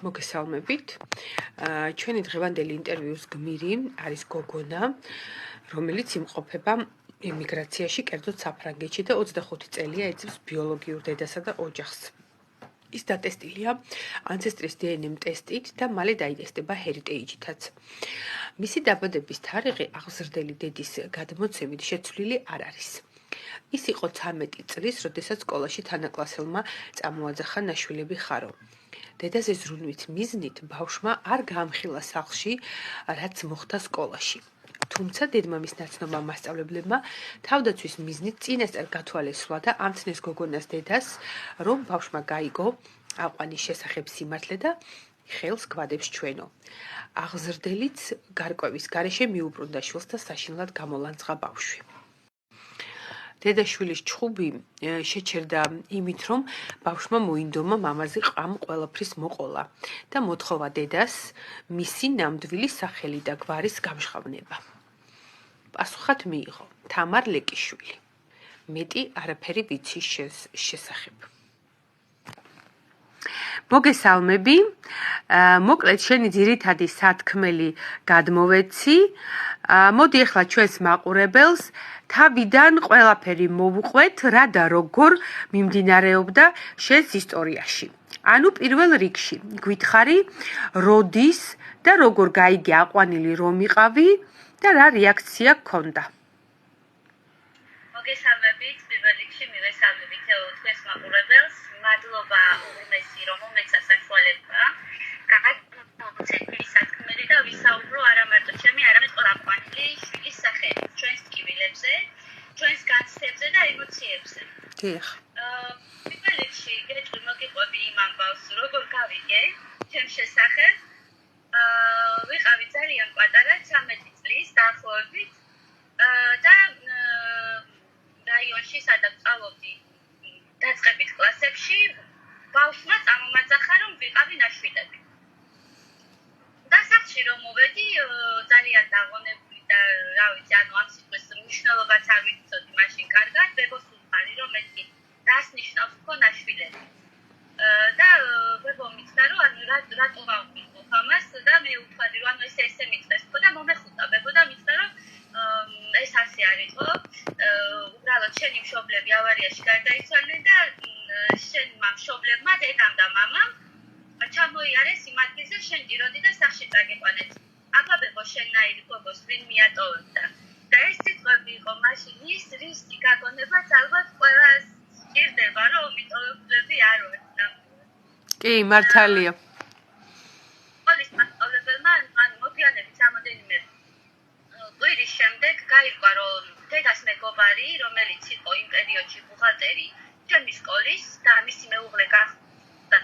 მოგესალმებით. ჩვენი დღევანდელი ინტერვიუს გმირი არის გოგონა, რომელიც იმყოფება ემიგრაციაში, კერძოდ საფრანგეთში და 25 წელია ეძებს ბიოლოგიურ დედასა და ოჯახს. ის დატესტილია ანცესტრის დნმ ტესტით და მალე დაიტესტება ჰერიტეიჯითაც. მისი დაბადების თარიღი აღზრდელი დედის გადმოცემით შეცვლილი არ არის. ის იყო 13 წლის, როდესაც სკოლაში თანაკლასელმა წამოაძახა ნაშვილები ხარო. დედაზე ზრუნვის მიზნით ბავშვმა არ გაამხილა სახლში, რაც მოხდა სკოლაში. თუმცა დედმამის ნაცნობმა მასწავლებლებმა თავდაცვის მიზნით წინასწარ გათვალისწინა და ამცნეს გოგონას დედას, რომ ბავშვმა გაიგო აყვანის შესახებ სიმართლე და ხელს გვადებს ჩვენო. აღზრდელიც გარკვევის გარეშე მიუბრუნდა შვილს და საშინლად გამოლანძღა ბავშვი. დედაშვილის ჩხუბი შეჩერდა იმით, რომ ბავშვმა მოინდომა მამაზე ამ ყველაფრის მოყოლა და მოთხოვა დედას მისი ნამდვილი სახელი და გვარის გამჟღავნება. პასუხად მიიღო თამარ ლეკიშვილი. მეტი არაფერი ვიცი შესახებ. მოგესალმები. მოკლედ შენი ძირითადი სათქმელი გადმოვეცი. მოდი ახლა ჩვენს მაყურებელს თავიდან ყველაფერი მოვუყვეთ, რა და როგორ მიმდინარეობდა შენს ისტორიაში. ანუ პირველ რიგში გითხარი, როდის და როგორ გაიგე აყვანილი რომ იყავი და რა რეაქცია გქონდა. მოგესალმებით, პირველ რიგში მივესალმებით თქვენს მაყურებელს. მადლობა უმეტესი, რომ მომეცა საშუალება გადმოვეცეთ ის სათქმელი და ვისაუბრო არა მარტო ჩემი, არამედ ყველა აყვანილი შვილის სახელი, ჩვენს ტკივილებზე, ჩვენს განცდებზე და ემოციებზე. დიახ. პირველ რიგში გეტყვი მოგიყვები იმ ამბავს, როგორ გავიგე ჩემს შესახებ. ვიყავი ძალიან პატარა, 13 წლის დაახლოებით და რაიონში, სადაც სწავლობდი დაწყებით კლასებში, ბავშვმა წამომაძახა, რომ ვიყავი ნაშვილები. და სახლში რომ მოვედი, ძალიან დაღონებული და რა ვიცი, ანუ ამ სიტყვის მნიშვნელობაც არ ვიცოდი მაშინ კარგად, ბებოს უხარი, რომ ეს რას ნიშნავს თქო ნაშვილები. და ბებო მითხრა, რომ ანუ რატო ვაღვიძებ ამას და მე უთხარი, რომ ანუ ესე მითხრეს თქო და მომეხუტა ბებო და მითხრა, რომ ეს ასე არ იყო. უბრალოდ შენი მშობლები ავარიაში გარდაიცვალნენ და შენმა მშობლებმა, დედამ და მამამ ჩამოიარეს იმ ადგილზე, შენ დიროდი და სახლში წაგიყვანეთ. აბა ბებო შენნაირი გოგოს ვინ მიატოვებდა. და ეს სიტყვები იყო მაშინ ის რისი გაგონებაც ალბათ ყველას სჭირდება, რომ მიტოვებლები არ ვართ. კი, მართალია. სკოლის მასწავლებელმა მოგვიანებით რამოდენიმე კვირის შემდეგ გაირკვა, რომ დედას მეგობარი, რომელიც იყო იმ პერიოდში ბუღალტერი ჩემი სკოლის და მისი მეუღლე გახდა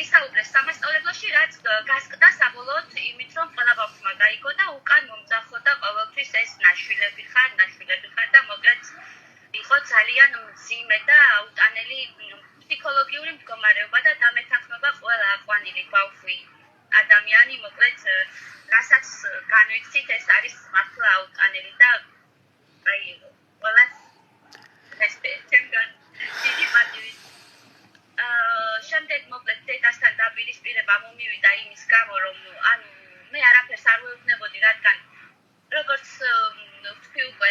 ისაუბრეს სამასწავლებლოში, რაც გასკდა საბოლოოდ იმით, რომ ყველა ბავშვმა გაიგო და უკან მომძახოდა ყოველთვის ეს ნაშვილები ხარ და მოკლედ იყო ძალიან მძიმე და აუტანელი ფსიქოლოგიური მდგომარეობა და დამეთანხმება ყველა აყვანილი ბავშვი ადამიანი, მოკლედ რასაც განვიცით, ეს არის მართლა აუტანელი და აი ყველას რესპექტებთან დიდი პატივი. შემდეგ მოკლედ დედასთან დაპირისპირება მომივიდა იმის გამო, რომ ანუ მე არაფერს არ ვეუბნებოდი, რადგან როგორც ვთქვი უკვე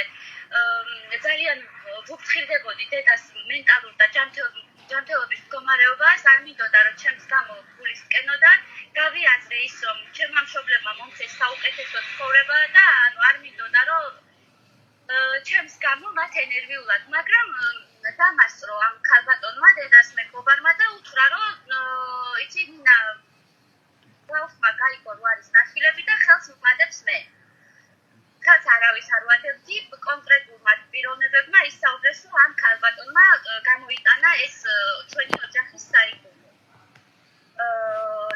ძალიან ვუფრთხილდებოდი დედას მენტალურ და ჯანმრთელობის მდგომარეობას, არ მინდოდა რომ ჩემს გამო გულისკენო და გავიაზრე ის, რომ ჩემმა მშობლებმა მომცეს საუკეთესო ცხოვრება და ანუ არ მინდოდა რომ ჩემს გამო მათ ენერგიულად, მაგრამ დამასწრო ამ ქალბატონმა დედას მეგობარმა და უთხრა, რომ იცი ნინა ბავშვმა გაიგო რომ არის ნაშვილები და ხელს ვუმატებს მე. ხელს არავის არ ვადებდი, კონკრეტულმა პიროვნებებმა ისაუბრეს, რომ ამ ქალბატონმა გამოიტანა ეს ჩვენი ოჯახის საიდუმლო.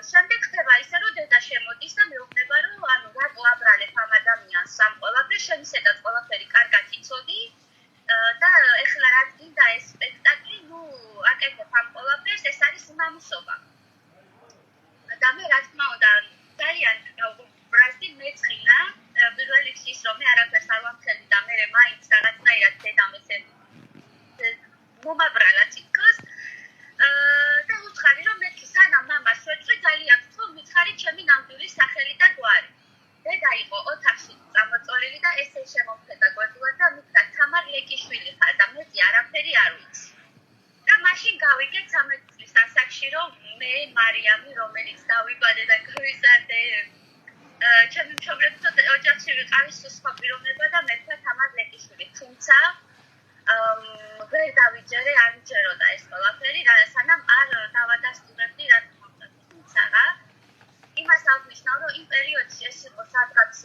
შემდეგ ხდება ისე, რომ დედა შემოდის და მეუბნება, რომ ანუ რატო აბრალებ ამ ადამიანს ამ ყველაფერს, შენ ისედაც ყველაფერი კარგად იცოდი და ეხლა რაც გინდა ეს სპექტაკლი, ნუ აკეთებ ამ ყველაფერს, ეს არის მამუსობა. და მე რა თქმა უნდა ძალიან ბრაზდი მეწყინა, პირველ რიგში ის რომ მე არაფერს არ ვამხელი და მე მაინც რაღაცნაირად დედამ ესე მომაბრალა თითქოს და უცხარი რომ მეთქი სანამ მამას ვეწვი ძალიან თქო მითხარი ჩემი ნამდვილი სახელი და გვარი დედა იყო ოთახში წამოწოლილი და ესე შემომხედა გვერდულად და მითხრა თამარ ლეკიშვილი ხარ და მეტი არაფერი არ ვიცი და მაშინ გავიგე 13 წლის ასაკში რომ მე მარიამი რომელიც დავიბადე და გავიზარდე ჩემი მშობლებთან ოჯახში ვიყავი სხვა პიროვნება და მე ვთქვა თამარ ლეკიშვილი თუმცა ვერ დავიჯერე არ მჯეროდა ეს ყველაფერი სანამ არ დავადასტურებდი რა თუმცა იმას აღნიშნავ რომ იმ პერიოდში ეს იყო სადღაც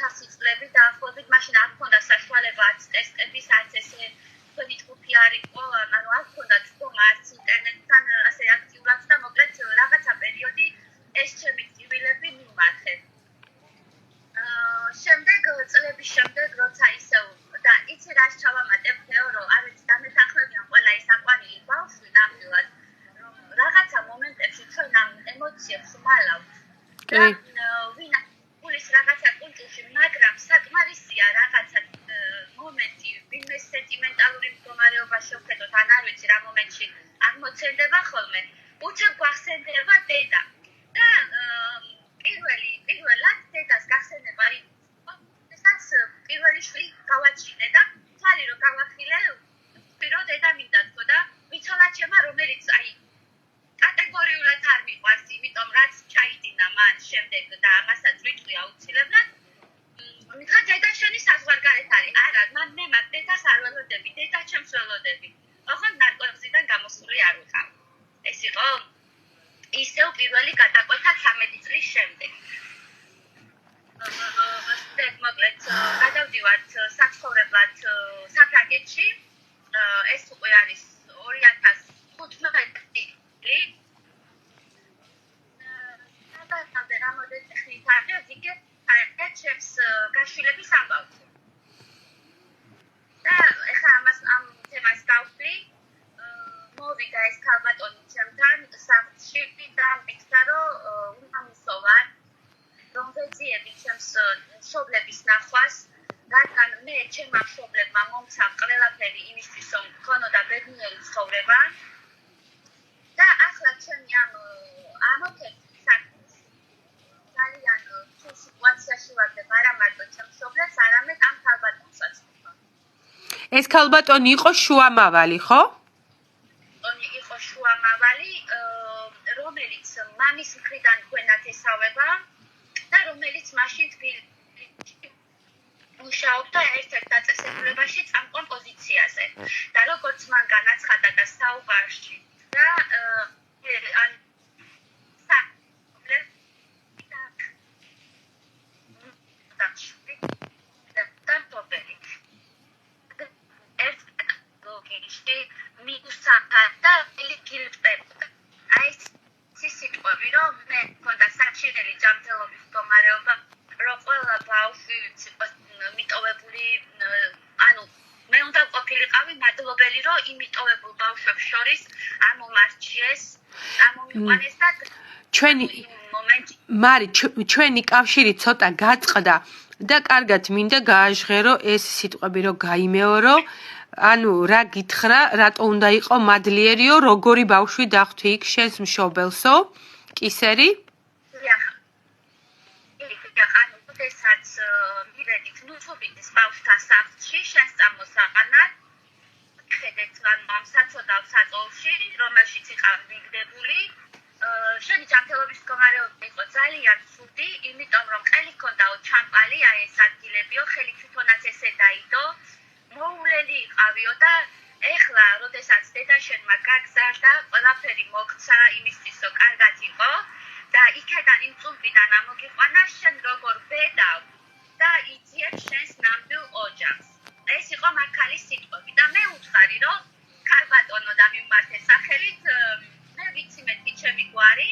90 წლები დაახლოებით მაშინ არ ჰქონდა საშუალება არც ტესტების არც ესე თქვენი ჯგუფი არ იყო ანუ არ ჰქონდა თქმა არც ინტერნეტთან ასე აქტიურად და მოკლედ რაღაცა პერიოდი ეს ჩემი ტკივილები მიმარხე შემდეგ წლების შემდეგ როცა ისევ და იცი რა ჩავამატებ თეო რომ არ ვიცი დამეთანხმებიან ყველა ის აყვანილი ბავშვი ნამდვილად რომ რაღაცა მომენტებში ჩვენ ამ ემოციებს ვალავთ და ვინა გულის რაღაცა კულტურში მაგრამ საკმარისია რაღაცა მომენტი ვინმე სენტიმენტალური მდგომარეობა შევხედოთ ან არ ვიცი რა მომენტში აღმოცენდება ხოლმე უცებ გვახსენდება დედა და პირველად დედას გახსენება ისაც პირველი შვილი გავაჩინე და თვალი რომ გავახილე პირო დედა მინდა თქო და ვიცოლა ჩემა რომელიც აი კატეგორიულად არ მიყვარს იმიტომ რაც ჩაიდინა მან შემდეგ და ამასაც ვიტყვი აუცილებლად მითხრა დედა შენი საზღვარგარეთ არის არა მე მაგ დედას არ ველოდები დედა ჩემს ველოდები ოღონდ ნარკოზიდან გამოსული არ ვიყავ ეს იყო ისევ პირველი გადაკვეთა 13 წლის შემდეგ მოკლედ გადავდივართ საცხოვრებლად საფრანგეთში ეს უკვე არის 2015 წელი და რამოდენ ტექნიკა ვიგე ჩემს გაშვილების ამბავზე და ეხლა ამ თემას გავხდი მოვიდა ეს ქალბატონი ჩემთან სახლში და მითხრა რომ უნდა ვარ რომ ვეძიები ჩემს მშობლების ნახვას რადგან მე ჩემმა მშობლებმა მომცა ყველაფერი იმისთვის რომ გქონოდა ბედნიერი ცხოვრება და ახლა ჩემი ამ ამოქების საქმის ძალიან თუ სიტუაციაში ვარდებ არა მარტო ჩემს მშობლებს არამედ ამ ქალბატონსაც ეს ქალბატონი იყო შუამავალი ხო? იყო შუამავალი რომელიც მამის მხრიდან გვენათ ესავება და რომელიც მაშინ თბილისში მუშაობდა ერთ-ერთ დაწესებულებაში წამყვან პოზიციაზე და როგორც მან განაცხადა და საუბარში და ან მიგუსახა ილიკილტებდა აი სიტყვები რომ მე მქონდა საჩინელი ჯანმრთელობის მდგომარეობა რომ ყველა ბავშვი იყოს მიტოვებული ანუ მე უნდა ყოფილიყავი მადლობელი რომ იმიტოვებულ ბავშვებს შორის ამომარჩიეს ამომიყვანეს და ჩვენი კავშირი ცოტა გაწყდა და კარგად მინდა გააჟღერო ეს სიტყვები რომ გაიმეორო ანუ რა გითხრა რატო უნდა იყო მადლიერიო როგორი ბავშვი დახვდი იქ შენს მშობელსო კისერი როდესაც მივედით ნუთუბიძის ბავშვთა სახლში შენს წამოსაყანად ხედეთ ამ საცოდავ საწოლში რომელშიც იყავ მიგდებული შენი ჯანმრთელობის მდგომარეობა იყო ძალიან ცუდი იმიტომ რომ ყელი ჰქონდაო ჩამპალი აი ეს ადგილებიო ხელი თვითონაც ესე დაიდო მოულელი იყავიო და ეხლა როდესაც დედა შენმა გაგზარდა ყველაფერი მოგცა იმისთვის რომ კარგად იყო და იქიდან იმ წულკიდან ამოგიყვანა შენ როგორ ბედავ და იძიებ შენს ნამდვილ ოჯახს ეს იყო მაქალის სიტყვები და მე უთხარი რომ ქალბატონო და მიმართე სახელით მე ვიცი მეთქი ჩემი გვარი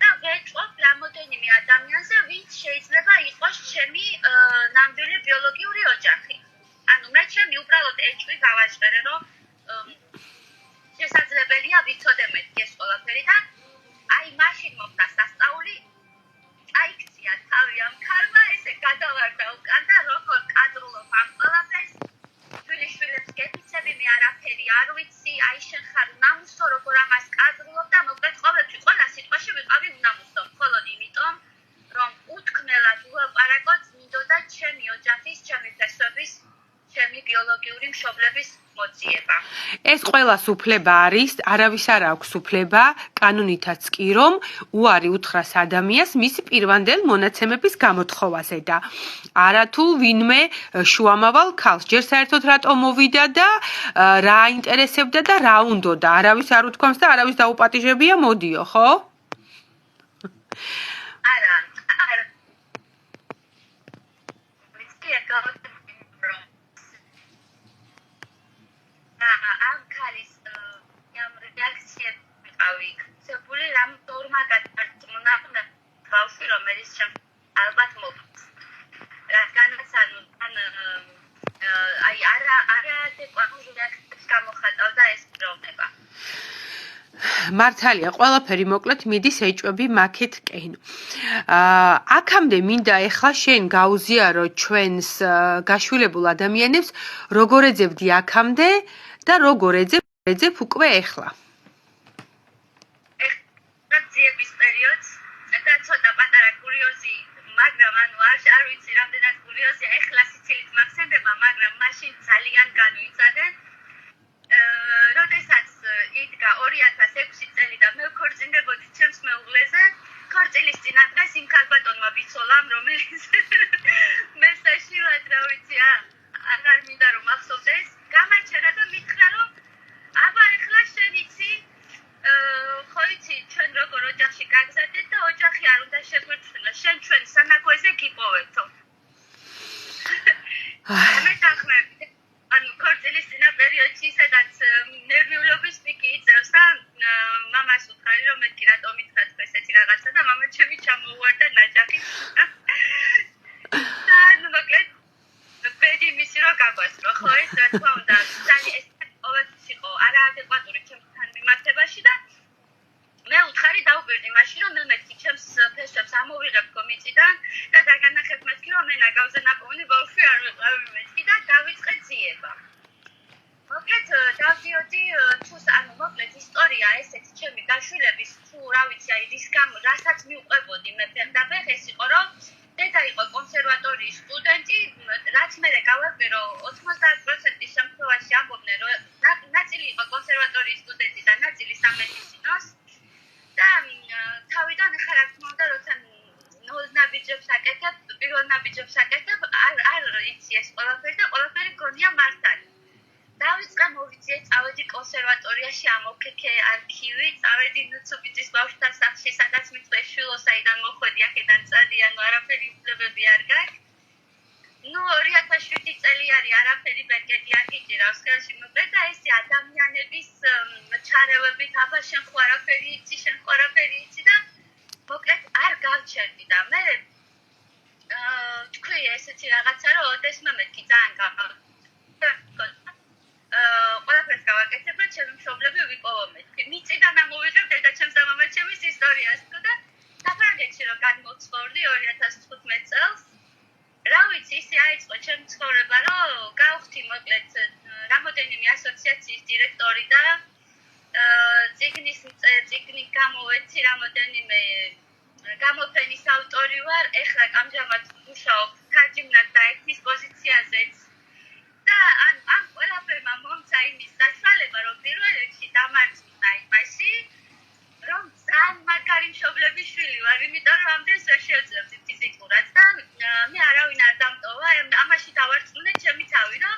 და ვეჭვობ რამოდენიმე ადამიანზე ვინც შეიძლება იყოს ჩემი ნამდვილი ბიოლოგიური ოჯახი ანუ მე ჩემი უბრალოდ ეჭვი გავაჟღერე რომ შესაძლებელია ვიცოდე მეთქი ეს ყველაფერი და აი მაშინ მოხდა სასწაული აიქცია თავი ამ ქალმა ესე გადავარდა უკან და როგორ კადრულობ ამ ჩემი ოჯახის, ჩემი ფესვების, ჩემი ბიოლოგიური მშობლების მოძიება. ეს ყველას უფლება არის, არავის არ აქვს უფლება, კანონითაც კი, რომ უარი უთხრას ადამიანს მისი პირვანდელ მონაცემების გამოთხოვაზე და არათუ ვინმე შუამავალ ქალს. ჯერ საერთოდ რატო მოვიდა და რა აინტერესებდა და რა უნდოდა, არავის არ უთქვამს და არავის დაუპატიჟებია მოდიო, ხო? არა, ამ ქალის ამ რეაქციები ვიყავი. ცებული რამ თორმა გადაწმუნა ბავშვი, რომელიც ჩემ ალბათ მოფიქს. რადგანაც აი არაადეკვატურ რეაქციებს გამოხატავდა ეს პრობლემა. მართალია, ყველაფერი მოკლედ მიდის ეჭვები მაქეთ კენ. აქამდე მინდა ეხლა შენ გაუზიარო ჩვენს გაშვილებულ ადამიანებს, როგორ ეძებდი აქამდე და როგორ ეძებ უკვე ეხლა. ეხლა ძიების პერიოდს და ცოტა პატარა კურიოზი, მაგრამ არ ვიცი რამდენად კურიოზია, ეხლა სიცილით მახსენდება, მაგრამ მაშინ ძალიან განვიცადე. როდესაც იდგა 2006 წელი და მე ვქორწინებოდი ჩემს მეუღლეზე, ქორწილის წინა დღეს იმ ქალბატონმა ვიცოლამ, რომელიც მე საშილად რა ვიცი, აღარ მინდა რომ ახსოვდეს, გამარჯერა და მითხრა რომ აბა ეხლა შენ იცი, ხო იცი ჩვენ როგორ ოჯახში გაგზავნეთ და ოჯახი არ უნდა შეგვირთმევა, შენ ჩვენ სანაგვეზე გიპოვეთო. მე დახმები ქორწილის წინა პერიოდში, სადაც ნერვიულობის პიკი იწევს და მამას უთხარი, რომ მეთქი რატომ მითხრათ ესეთი რაღაცა და მამა ჩემი ჩამოუვარდა ნაჯახი. და მოკლედ ბედი მისი რო გაგვასწრო, ხო ეს რა თქმა უნდა, ძალიან ეს ყოველთვის იყო არაადეკვატური ჩემთან მიმართებაში და მე უთხარი დაუკვირდი მაშინ, რომ მე მეთქი ჩემს ფესვებს ამოვიღებ კომიწიდან და დაგანახებ მეთქი, რომ მე ნაგავზე ნაპოვნი ბავშვი არ ვიყავი მეთქი და დავიწყე ძიება. მოკლედ დავდიოდი მოკლედ ისტორია ესეთი ჩემი გაშვილების, თუ რა ვიცი, აი რასაც მიუყვებოდი მე ფერდაბეხ, ეს იყო, რომ დედა იყო კონსერვატორიის სტუდენტი, რაც მე გავაკვირო 90% შემთხვევაში ამბობდნენ, რომ ნაწილი იყო კონსერვატორიის სტუდენტი და ნაწილი სამედიცინოს და თავიდან ახლა რა თქმა უნდა, როცა ნაბიჯებს აკეთებ, პირველ ნაბიჯებს აკეთებ, არ იცი ეს ყველაფერი და ყველაფერი გონია მართალი. დავიწყე მოვიძიე, წავედი კონსერვატორიაში, ამოვქექე არქივი, წავედი ნუცუბიძის ბავშვთა სახლში, სადაც მithვე შვილო, საიდან მოხვედი, აქედან წადი, არაფერი უფლებები არ გაქვს. 2007 წელი არის, არაფერი ბერკეტი არ გიჭირავს ხელში, მოკლედ და ესე ადამიანების ჩარევებით, აბა შენ ხო არაფერი იცი, შენ ხო არაფერი იცი და მოკლედ არ გავჩერდი და მე თქვი ესეთი რაღაცა, რომ ოდესმე მეთქი ძალიან ყველაფერს გავაკეთებ, რომ ჩემი მშობლები ვიპოვო მეთქი. მიწიდან ამოვიღებ დედაჩემს და მამაჩემის ისტორიას და საფრანგეთში რომ გადმოვცხოვრდი 2015 წელს. რა ვიცი, ისე აიწყო ჩემი ცხოვრება, რომ გავხდი მოკლედ რამოდენიმე ასოციაციის დირექტორი და წიგნი გამოვეცი, რამოდენიმე გამოფენის ავტორი ვარ, ეხლა ამჟამად მუშაობ თარჯიმნად და ექნის პოზიციაზეც. და ამ ყველაფერმა მომცა იმის საშუალება, რომ პირველ რიგში დამარცხდა იმაში, რომ ძალიან მაგარი მშობლების შვილი ვარ, იმიტომ რომ ამდენს ვერ შევძლებდი ფიზიკურად და მე არავინ არ დამტოვა, ამაში დავარწმუნე ჩემი თავი, რომ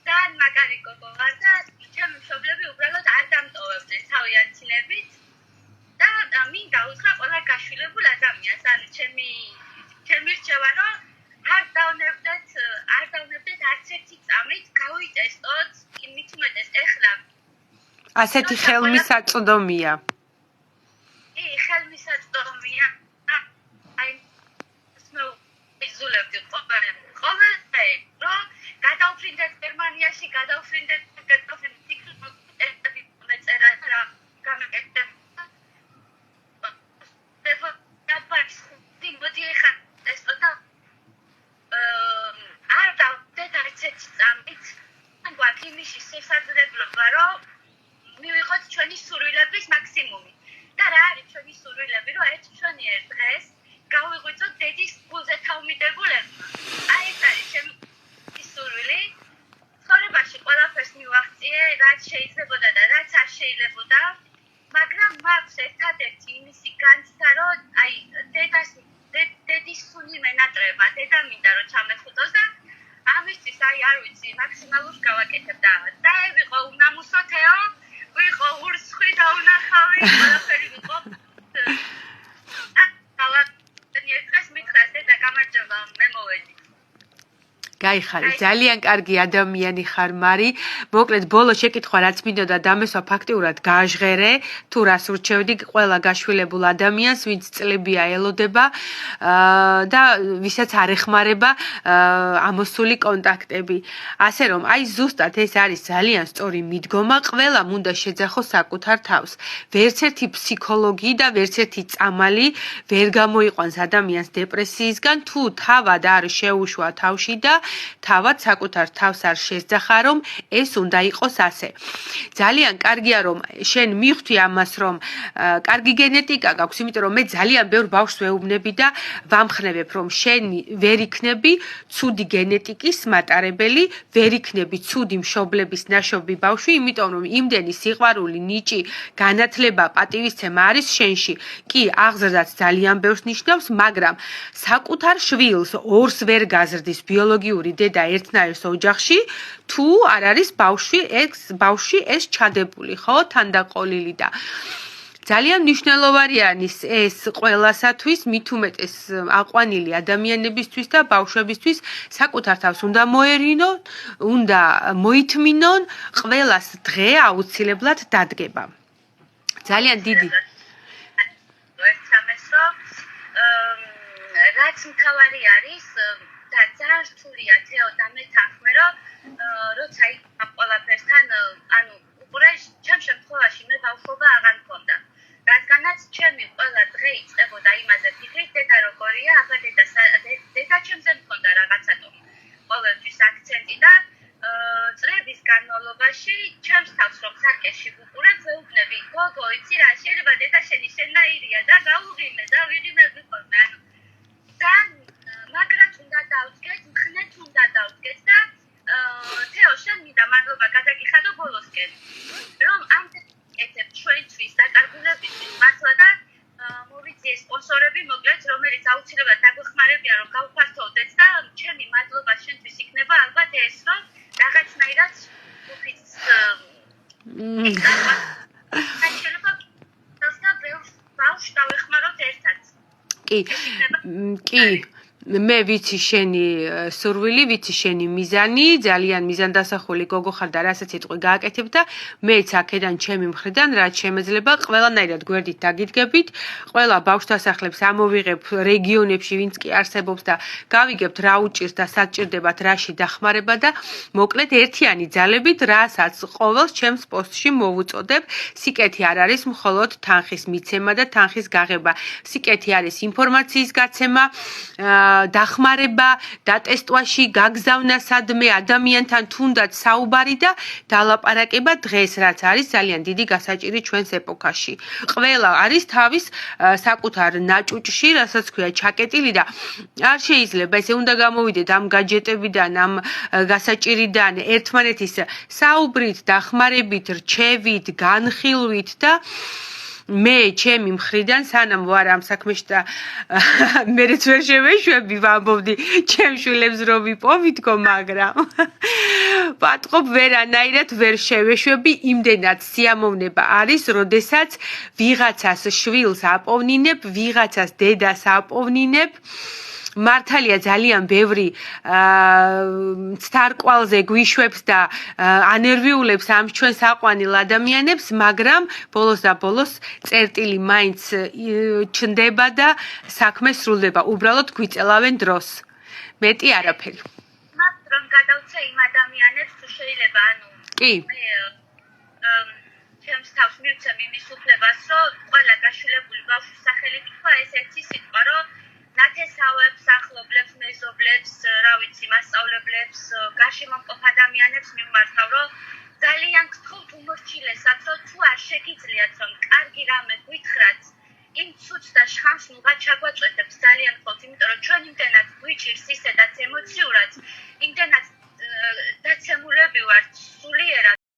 ძალიან მაგარი გოგო ვარ და ჩემი მშობლები უბრალოდ არ დამტოვებდნენ თავიანთინებით და მინდა უთხრა ყველა გაშვილებულ ადამიანს, არის ჩემი რჩევა, რომ არ დავნებდეთ არც ერთი წამით, გავიტესტოთ, იმით უმეტეს ეხლა. ასეთი ხელმისაწვდომია. ხელმისაწვდომია. აი, იზოლებდი ყოველ დღე, რომ გადავფრინდეთ გერმანიაში, გადავფრინდეთ მეწერა რა გამეკეთებ. მოდი ეხლა ტესტოდა არ დავდეთ არც ერთი წამით. გვაქვს იმის შესაძლებლობა, რომ მივიღოთ ჩვენი სურვილების მაქსიმუმი. არ ვიცი, მაქსიმალურ გავაკეთებ და ვიყო უნამუსო თეო, ვიყო ურსხვი და უნახავი, ყველაფერი ვიყო. დღეს მითხრას და გამარჯობა, მე მოვედი. გაიხარე, ძალიან კარგი ადამიანი ხარ, მარი. მოკლედ, ბოლო შეკითხვა რაც მინდოდა დამესვა ფაქტიურად გაჟღერე, თუ რას ურჩევდი ყველა გაშვილებულ ადამიანს, ვინც წლებია ელოდება და ვისაც არ ეხმარება ამოსული კონტაქტები. ასე რომ, აი ზუსტად ეს არის ძალიან სწორი მიდგომა, ყველამ უნდა შეძახოს საკუთარ თავს. ვერც ერთი ფსიქოლოგი და ვერც ერთი წამალი ვერ გამოიყვანს ადამიანს დეპრესიისგან, თუ თავად არ შეუშვა თავში და თავად საკუთარ თავს არ შეძახა, რომ ეს უნდა იყოს ასე. ძალიან კარგია, რომ შენ მიხვდი ამას, რომ კარგი გენეტიკა გაქვს, იმიტომ რომ მე ძალიან ბევრ ბავშვს ვეუბნები და ვამხნევებ, რომ შენ ვერ იქნები ცუდი გენეტიკის მატარებელი, ვერ იქნები ცუდი მშობლების ნაშობი ბავშვი, იმიტომ რომ იმდენი სიყვარული, ნიჭი, განათლება, პატივისცემა არის შენში. კი, აღზრდაც ძალიან ბევრს ნიშნავს, მაგრამ საკუთარ შვილს ორს ვერ გაზრდის ბიოლოგიური დედა ერთნაირს ოჯახში, თუ არ არის ბავშვი ეს ჩადებული, ხო, თანდაყოლილი და ძალიან მნიშვნელოვანია ეს ყველასათვის, მით უმეტეს აყვანილი ადამიანებისთვის და ბავშვებისთვის საკუთარ თავს უნდა მოერინონ, უნდა მოითმინონ, ყველას დღე აუცილებლად დადგება. ძალიან დიდი რაც მთავარი არის და ძალიან რთულია თეო და მე თანხმე, რომ როცა იქ ყველაფერსთან, ანუ უყურე ჩემ შემთხვევაში მე ბავშვობა აღარ მქონდა. რადგანაც ჩემი ყველა დღე იწყებოდა იმაზე ფიქრით, დედა როგორია, აბა დედა ჩემზე მქონდა რაღაცატომი ყოველთვის აქცენტი და წლების განმავლობაში ჩემს თავს რომ სარკეში ვუყურებ, ვეუბნები, გოგო, იცი რა, შეიძლება დედა შენი შენნაირია და გავუღიმე და ვიღიმე ვიყოლმე, ანუ და მაგრად უნდა დავდგეთ, მხნეთ უნდა დავდგეთ და თეო შენ მინდა მადლობა გადაგიხადო ბოლოსკენ, რომ ეთებ ჩვენთვის დაკარგულებისთვის მართლა და მოვიძიე სპონსორები მოკლედ, რომელიც აუცილებლად დაგვეხმარებიან, რომ გავფართოვდეთ და ჩემი მადლობა შენთვის იქნება ალბათ ეს, რომ რაღაცნაირად უფიც შეიძლება ბავშვს დავეხმაროთ ერთად. კი. მე ვიცი შენი სურვილი, ვიცი შენი მიზანი, ძალიან მიზანდასახული გოგო ხარ და რასაც იტყვი გააკეთებ და მეც აქედან ჩემი მხრიდან რაც შემეძლება ყველანაირად გვერდით დაგიდგებით, ყველა ბავშვთასახლებს ამოვიღებ რეგიონებში, ვინც კი არსებობს და გავიგებთ რა უჭირს და სად ჭირდებათ რაში დახმარება და მოკლედ ერთიანი ძალებით რასაც ყოველს ჩემს პოსტში მოვუწოდებ. სიკეთი არ არის მხოლოდ თანხის მიცემა და თანხის გაღება. სიკეთი არის ინფორმაციის გაცემა, დახმარება, დატესტვაში, გაგზავნა სადმე ადამიანთან თუნდაც საუბარი და დალაპარაკება დღეს, რაც არის ძალიან დიდი გასაჭირი ჩვენს ეპოქაში. ყველა არის თავის საკუთარ ნაჭუჭში, რასაც ქვია ჩაკეტილი და არ შეიძლება ესე უნდა გამოვიდეთ ამ გაჯეტებიდან, ამ გასაჭირიდან ერთმანეთის საუბრით, დახმარებით, რჩევით, განხილვით და მე ჩემი მხრიდან სანამ ვარ ამ საქმეში და მერეც ვერ შევეშვები ვამბობდი ჩემ შვილებს რომ ვიპოვითქო, მაგრამ ვატყობ ვერანაირად ვერ შევეშვები, იმდენად სიამოვნება არის, როდესაც ვიღაცას შვილს აპოვნინებ, ვიღაცას დედას აპოვნინებ. მართალია ძალიან ბევრი ცდარყვალზე გვიშვებს და ანერვიულებს ამ ჩვენს აყვანილ ადამიანებს, მაგრამ ბოლოს და ბოლოს წერტილი მაინც ჩნდება და საქმე სრულდება. უბრალოდ გვიწელავენ დროს. მეტი არაფერი. მას რომ გადავცე იმ ადამიანებს, თუ შეიძლება, ანუ კი. ჩემს თავს მივცემ იმის უფლებას, რომ ყველა გაშვილებული ბავშვის სახელი თქვა, ეს ერთი სიტყვა, რომ ნათესავებს, ახლობლებს, მეზობლებს, რა ვიცი, მასწავლებლებს, გარშემო მყოფ ადამიანებს მიმართავ, რომ ძალიან გთხოვთ უმორჩილესად, რომ თუ არ შეგიძლიათ, რომ კარგი რამე გითხრათ, იმ ცუდს და შხამს ნუღა ჩაგვაწვეთებს ძალიან გთხოვთ, იმიტომ რომ ჩვენ იმდენად გვიჭირს ისედაც ემოციურად, იმდენად დაცემულები ვართ სულიერად